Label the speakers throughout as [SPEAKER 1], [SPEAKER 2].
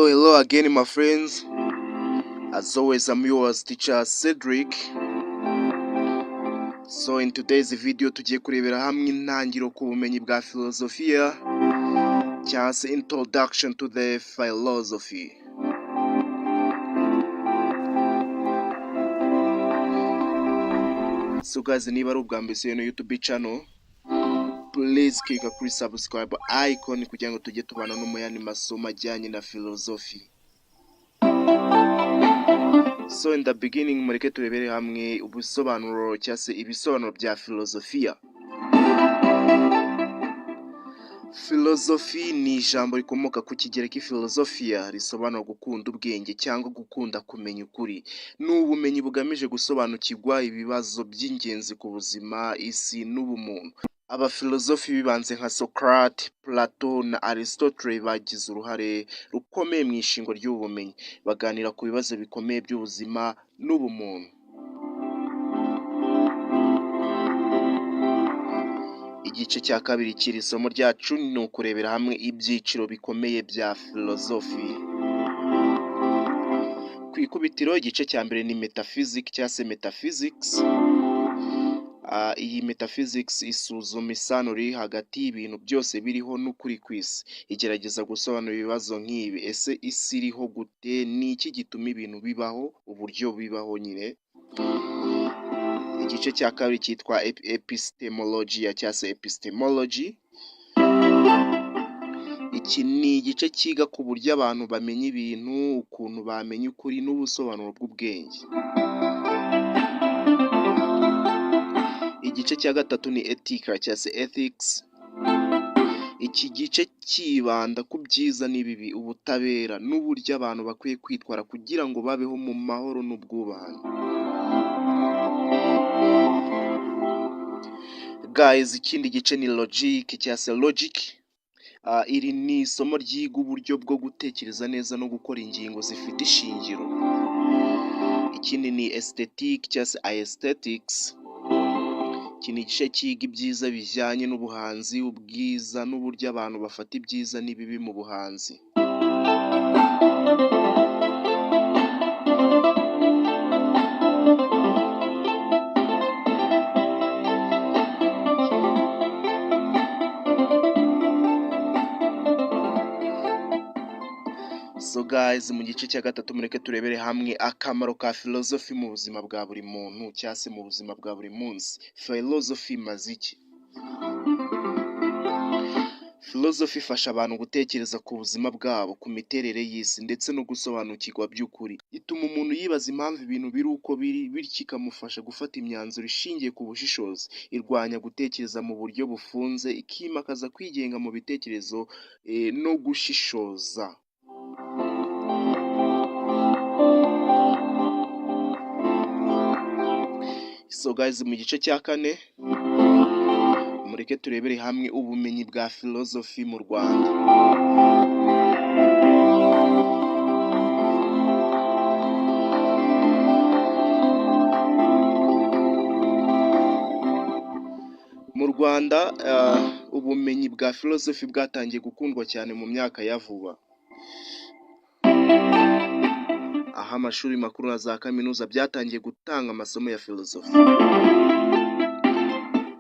[SPEAKER 1] Hello again, my friends. As always, I'm yours, teacher Cedric. So in today's video, tugiye kurebera hamwe intangiriro ku bumenyi bwa filozofiya cyangwa se introduction to the philosophy. So guys, niba ari ubwa mbere ino YouTube channel, please click kuri subscribe icon kugira ngo tujye tubana no mu yandi masomo ajyanye na philosophy. So in the beginning, mureke turebere hamwe ubusobanuro cyangwa se ibisobanuro bya filozofiya. Philosophy ni ijambo rikomoka ku kigereki philosophia, risobanura gukunda ubwenge cyangwa gukunda kumenya ukuri. Ni ubumenyi bugamije gusobanukirwa ibibazo by'ingenzi ku buzima, isi n'ubumuntu. Abafilozofi bibanze nka Socrates, Plato na Aristotle bagize uruhare rukomeye mu ishingo ry'ubumenyi. Baganira ku bibazo bikomeye by'ubuzima n'ubumuntu. Igice cya kabiri cy'iri somo ryacu ni ukurebera hamwe ibyiciro bikomeye bya filozofi. Ku ikubitiro, igice cya mbere ni metaphysics cyangwa se metaphysics. Iyi metaphysics isuzuma isano riri hagati y'ibintu byose biriho n'ukuri kw'isi. Igerageza gusobanura ibibazo nk'ibi: ese isi iriho gute? Ni iki gituma ibintu bibaho uburyo bibaho nyine? Igice cya kabiri cyitwa epistemology cyangwa se epistemology. Iki ni igice cyiga ku buryo abantu bamenya ibintu, ukuntu bamenya ukuri n'ubusobanuro bw'ubwenge. Igice cya gatatu ni etika cyangwa se ethics. Iki gice kibanda ku byiza n'ibibi, ubutabera n'uburyo abantu bakwiye kwitwara kugira ngo babeho mu mahoro n'ubwubahane. Guys, ikindi gice ni logic cyangwa se logic. Iri ni isomo ryiga uburyo bwo gutekereza neza no gukora ingingo zifite ishingiro. Ikindi ni aesthetic cyangwa se aesthetics. Iki ni igice cyiga ibyiza bijyanye n'ubuhanzi, ubwiza n'uburyo abantu bafata ibyiza n'ibibi mu buhanzi. So guys, mu gice cya gatatu mureke turebere hamwe akamaro ka philosophy mu buzima bwa buri muntu cyangwa se mu buzima bwa buri munsi. Philosophy imaze iki? Philosophy ifasha abantu gutekereza ku buzima bwabo, ku miterere y'isi ndetse no gusobanukirwa by'ukuri. Ituma umuntu yibaza impamvu ibintu biri uko biri, bityo ikamufasha gufata imyanzuro ishingiye ku bushishozi. Irwanya gutekereza mu buryo bufunze, ikimakaza kwigenga mu bitekerezo no gushishoza. So guys, mu gice cya kane mureke turebere hamwe ubumenyi bwa philosophy mu Rwanda. Mu Rwanda ubumenyi bwa philosophy bwatangiye gukundwa cyane mu myaka ya vuba, aho amashuri makuru na za kaminuza byatangiye gutanga amasomo ya philosophy.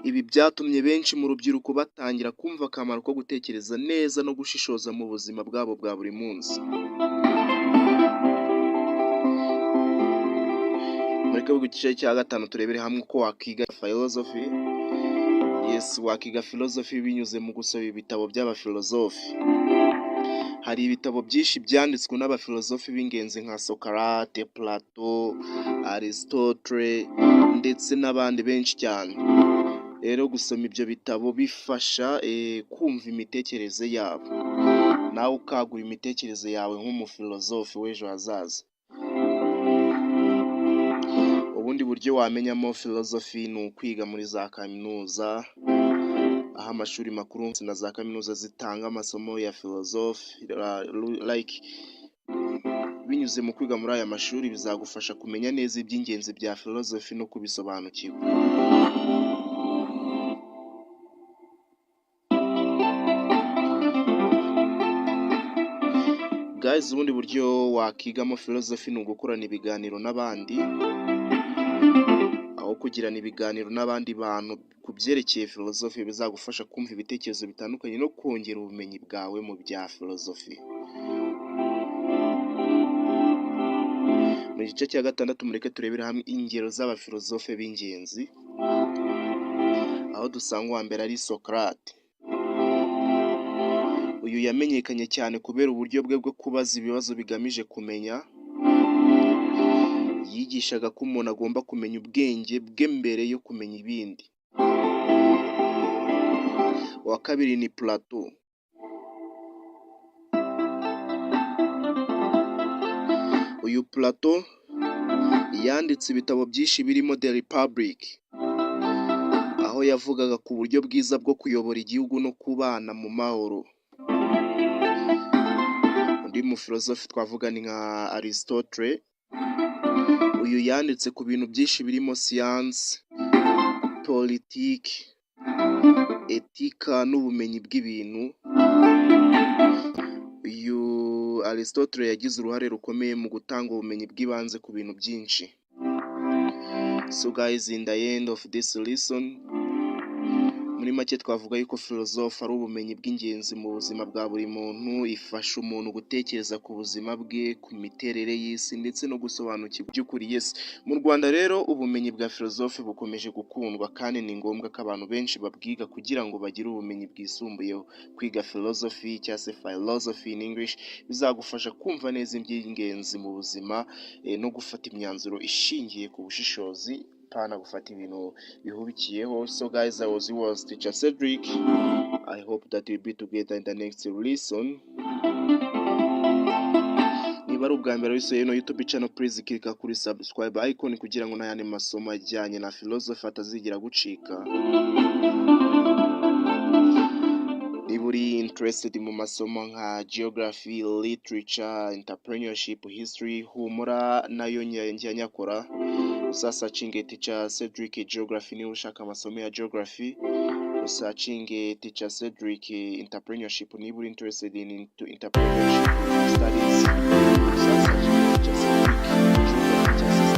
[SPEAKER 1] Ibi byatumye benshi mu rubyiruko batangira kumva akamaro ko gutekereza neza no gushishoza mu buzima bwabo bwa buri munsi. Muri kabiri gice cya gatanu turebere hamwe uko wakiga philosophy. Yes, wakiga philosophy binyuze mu gusoma ibitabo by'abafilozofi. Hari ibitabo byinshi byanditswe n'abafilozofi b'ingenzi nka Socrates, Plato, Aristotle ndetse n'abandi benshi cyane. Rero gusoma ibyo bitabo bifasha kumva imitekerereze yabo, nawe ukagura imitekerereze yawe nk'umufilozofi w'ejo hazaza. Ubundi buryo wamenyamo philosophy ni ukwiga muri za kaminuza, aho amashuri makuru na za kaminuza zitanga amasomo ya philosophy. Binyuze mu kwiga muri aya mashuri bizagufasha kumenya neza iby'ingenzi bya philosophy no kubisobanukirwa. guys, ubundi buryo wakigamo philosophy ni ugukorana ibiganiro n'abandi, aho kugirana ibiganiro n'abandi bantu ku byerekeye philosophy bizagufasha kumva ibitekerezo bitandukanye no kongera ubumenyi bwawe mu bya philosophy. Mu gice cya gatandatu mureke turebera hamwe ingero z'abafilozofe b'ingenzi, aho dusanga uwa mbere ari Socrate. Uyu yamenyekanye cyane kubera uburyo bwe bwo kubaza ibibazo bigamije kumenya. Yigishaga ko umuntu agomba kumenya ubwenge bwe mbere yo kumenya ibindi. Uwa kabiri ni Plato. Uyu Plato yanditse ibitabo byinshi birimo The Republic, aho yavugaga ku buryo bwiza bwo kuyobora igihugu no kubana mu mahoro. Undi mufilozofi twavuga ni nka Aristotle. Uyu yanditse ku bintu byinshi birimo siyansi, politiki, etika n'ubumenyi bw'ibintu. Uyu Aristotle yagize uruhare rukomeye mu gutanga ubumenyi bw'ibanze ku bintu byinshi. So guys, in the end of this lesson, muri make twavuga yuko philosophy ari ubumenyi bw'ingenzi mu buzima bwa buri muntu. Ifasha umuntu gutekereza ku buzima bwe, ku miterere y'isi ndetse no gusobanukirwa by'ukuri. Yes, mu Rwanda rero ubumenyi bwa philosophy bukomeje gukundwa kandi ni ngombwa ko abantu benshi babwiga kugira ngo bagire ubumenyi bwisumbuyeho. Kwiga philosophy cyangwa se philosophy in English bizagufasha kumva neza iby'ingenzi mu buzima no gufata imyanzuro ishingiye ku bushishozi, pana gufata ibintu bihubikiyeho. So guys, I was yours teacher Cedric. I hope that we'll be together in the next lesson. Niba ari ubwa mbere wese ino YouTube channel, please click kuri subscribe icon kugira ngo n'ayandi masomo ajyanye na philosophy atazigira gucika. Niba uri interested mu masomo nka geography, literature, entrepreneurship, history, humura nayo njya nyakora. Usasearchinge teacher Cedric Geography niba ushaka amasomo ya geography. Usasearchinge teacher Cedric Entrepreneurship niba uri interested in entrepreneurship studies. Usasearchinge teacher Cedric Geography.